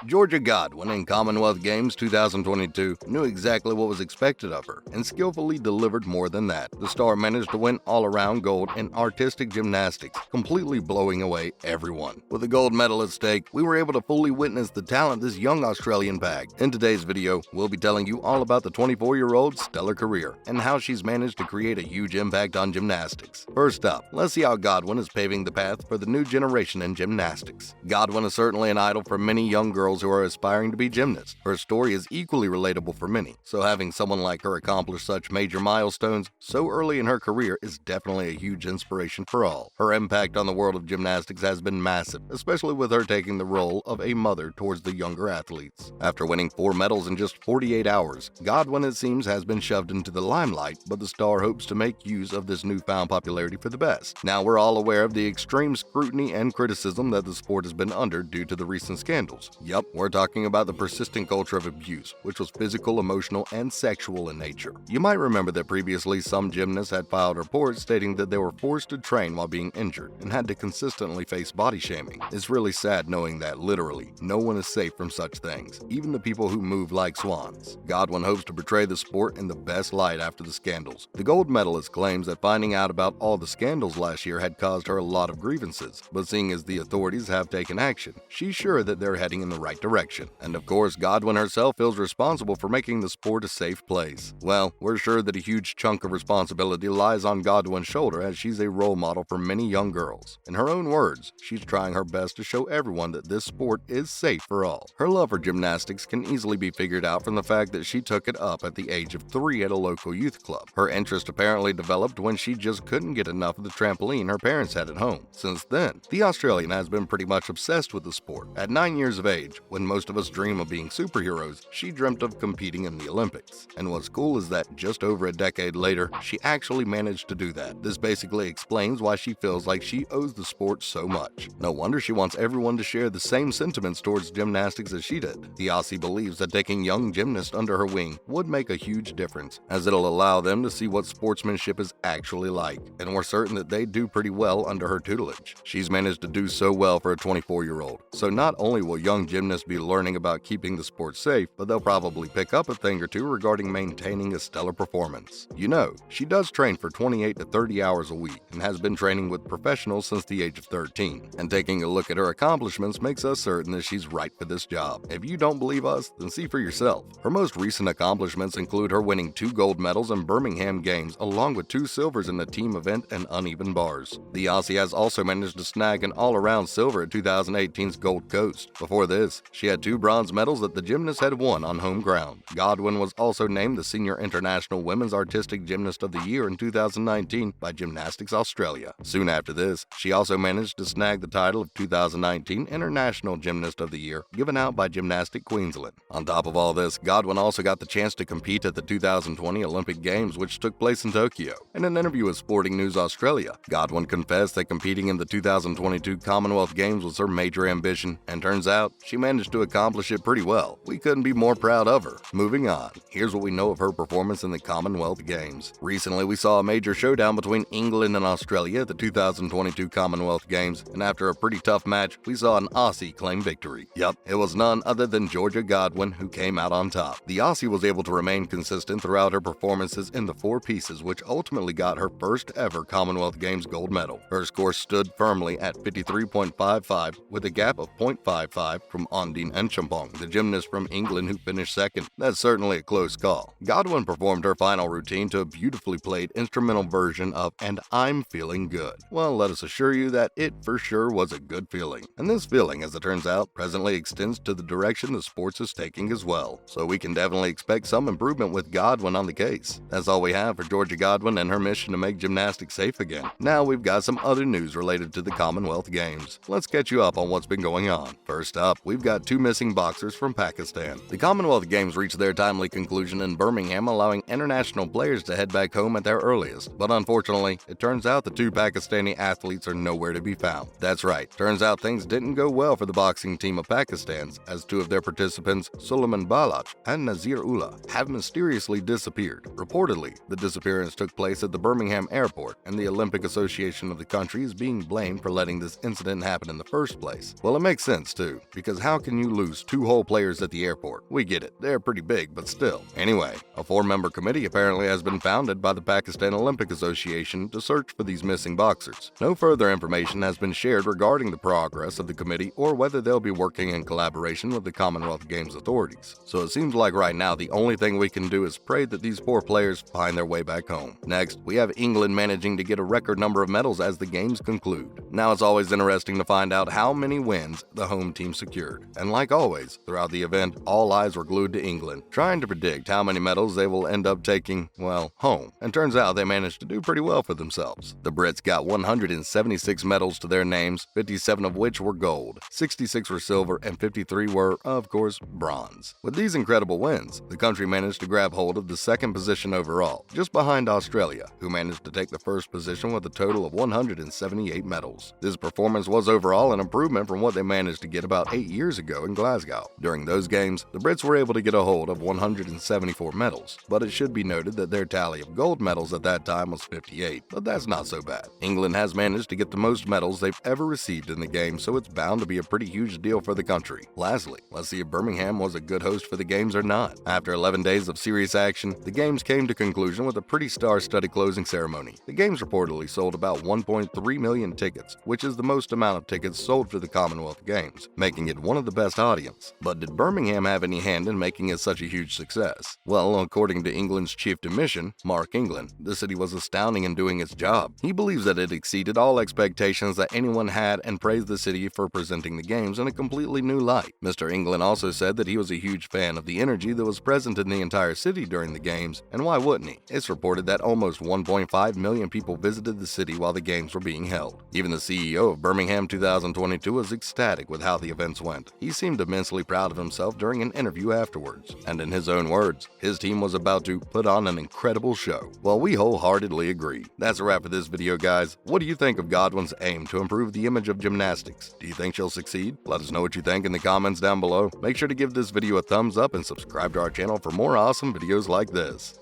Georgia Godwin in Commonwealth Games 2022 knew exactly what was expected of her and skillfully delivered more than that. The star managed to win all-around gold in artistic gymnastics, completely blowing away everyone. With a gold medal at stake, we were able to fully witness the talent this young Australian bagged. In today's video, we'll be telling you all about the 24-year-old's stellar career and how she's managed to create a huge impact on gymnastics. First up, let's see how Godwin is paving the path for the new generation in gymnastics. Godwin is certainly an idol for many young girls who are aspiring to be gymnasts. Her story is equally relatable for many, so having someone like her accomplish such major milestones so early in her career is definitely a huge inspiration for all. Her impact on the world of gymnastics has been massive, especially with her taking the role of a mother towards the younger athletes. After winning 4 medals in just 48 hours, Godwin, it seems, has been shoved into the limelight, but the star hopes to make use of this newfound popularity for the best. Now, we're all aware of the extreme scrutiny and criticism that the sport has been under due to the recent scandals. Yup, we're talking about the persistent culture of abuse, which was physical, emotional, and sexual in nature. You might remember that previously some gymnasts had filed reports stating that they were forced to train while being injured and had to consistently face body shaming. It's really sad knowing that literally no one is safe from such things, even the people who move like swans. Godwin hopes to portray the sport in the best light after the scandals. The gold medalist claims that finding out about all the scandals last year had caused her a lot of grievances, but seeing as the authorities have taken action, she's sure that they're heading in the right direction. And of course, Godwin herself feels responsible for making the sport a safe place. Well, we're sure that a huge chunk of responsibility lies on Godwin's shoulder as she's a role model for many young girls. In her own words, she's trying her best to show everyone that this sport is safe for all. Her love for gymnastics can easily be figured out from the fact that she took it up at the age of 3 at a local youth club. Her interest apparently developed when she just couldn't get enough of the trampoline her parents had at home. Since then, the Australian has been pretty much obsessed with the sport. At 9 years of age, when most of us dream of being superheroes, she dreamt of competing in the Olympics. And what's cool is that just over a decade later, she actually managed to do that. This basically explains why she feels like she owes the sport so much. No wonder she wants everyone to share the same sentiments towards gymnastics as she did. The Aussie believes that taking young gymnasts under her wing would make a huge difference, as it'll allow them to see what sportsmanship is actually like, and we're certain that they do pretty well under her tutelage. She's managed to do so well for a 24-year-old, so not only will young gymnasts be learning about keeping the sport safe, but they'll probably pick up a thing or two regarding maintaining a stellar performance. You know, she does train for 28 to 30 hours a week and has been training with professionals since the age of 13. And taking a look at her accomplishments makes us certain that she's right for this job. If you don't believe us, then see for yourself. Her most recent accomplishments include her winning 2 gold medals in Birmingham Games along with 2 silvers in the team event and uneven bars. The Aussie has also managed to snag an all-around silver at 2018's Gold Coast. Before this, she had 2 bronze medals that the gymnast had won on home ground. Godwin was also named the Senior International Women's Artistic Gymnast of the Year in 2019 by Gymnastics Australia. Soon after this, she also managed to snag the title of 2019 International Gymnast of the Year, given out by Gymnastics Queensland. On top of all this, Godwin also got the chance to compete at the 2020 Olympic Games, which took place in Tokyo. In an interview with Sporting News Australia, Godwin confessed that competing in the 2022 Commonwealth Games was her major ambition, and turns out she managed to accomplish it pretty well. We couldn't be more proud of her. Moving on, here's what we know of her performance in the Commonwealth Games. Recently, we saw a major showdown between England and Australia at the 2022 Commonwealth Games, and after a pretty tough match, we saw an Aussie claim victory. Yup, it was none other than Georgia Godwin who came out on top. The Aussie was able to remain consistent throughout her performances in the 4 pieces, which ultimately got her first ever Commonwealth Games gold medal. Her score stood firmly at 53.55 with a gap of 0.55 from Ondine Enchampong, the gymnast from England who finished second. That's certainly a close call. Godwin performed her final routine to a beautifully played instrumental version of "And I'm Feeling Good." Well, let us assure you that it for sure was a good feeling. And this feeling, as it turns out, presently extends to the direction the sports is taking as well. So we can definitely expect some improvement with Godwin on the case. That's all we have for Georgia Godwin and her mission to make gymnastics safe again. Now we've got some other news related to the Commonwealth Games. Let's catch you up on what's been going on. First up, we've got 2 missing boxers from Pakistan. The Commonwealth Games reached their timely conclusion in Birmingham, allowing international players to head back home at their earliest. But unfortunately, it turns out the 2 Pakistani athletes are nowhere to be found. That's right, turns out things didn't go well for the boxing team of Pakistan's, as 2 of their participants, Suleiman Balach and Nazir Ullah, have mysteriously disappeared. Reportedly, the disappearance took place at the Birmingham airport, and the Olympic Association of the country is being blamed for letting this incident happen in the first place. Well, it makes sense too, because how can you lose 2 whole players at the airport? We get it, they're pretty big, but still. Anyway, a 4-member committee apparently has been founded by the Pakistan Olympic Association to search for these missing boxers. No further information has been shared regarding the progress of the committee or whether they'll be working in collaboration with the Commonwealth Games authorities. So it seems like right now the only thing we can do is pray that these poor players find their way back home. Next, we have England managing to get a record number of medals as the games conclude. Now it's always interesting to find out how many wins the home team secured. And like always, throughout the event, all eyes were glued to England, trying to predict how many medals they will end up taking, well, home. And turns out they managed to do pretty well for themselves. The Brits got 176 medals to their names, 57 of which were gold, 66 were silver, and 53 were, of course, bronze. With these incredible wins, the country managed to grab hold of the second position overall, just behind Australia, who managed to take the first position with a total of 178 medals. This performance was overall an improvement from what they managed to get about 8 years ago in Glasgow. During those games, the Brits were able to get a hold of 174 medals, but it should be noted that their tally of gold medals at that time was 58, but that's not so bad. England has managed to get the most medals they've ever received in the game, so it's bound to be a pretty huge deal for the country. Lastly, let's see if Birmingham was a good host for the games or not. After 11 days of serious action, the games came to conclusion with a pretty star-studded closing ceremony. The games reportedly sold about 1.3 million tickets, which is the most amount of tickets sold for the Commonwealth Games, making it one of the best audience. But did Birmingham have any hand in making it such a huge success? Well, according to England's chief de mission, Mark England, the city was astounding in doing its job. He believes that it exceeded all expectations that anyone had and praised the city for presenting the games in a completely new light. Mr. England also said that he was a huge fan of the energy that was present in the entire city during the games, and why wouldn't he? It's reported that almost 1.5 million people visited the city while the games were being held. Even the CEO of Birmingham 2022 was ecstatic with how the events went. He seemed immensely proud of himself during an interview afterwards, and in his own words, his team was about to put on an incredible show. Well, we wholeheartedly agree. That's a wrap for this video, guys. What do you think of Godwin's aim to improve the image of gymnastics? Do you think she'll succeed? Let us know what you think in the comments down below. Make sure to give this video a thumbs up and subscribe to our channel for more awesome videos like this.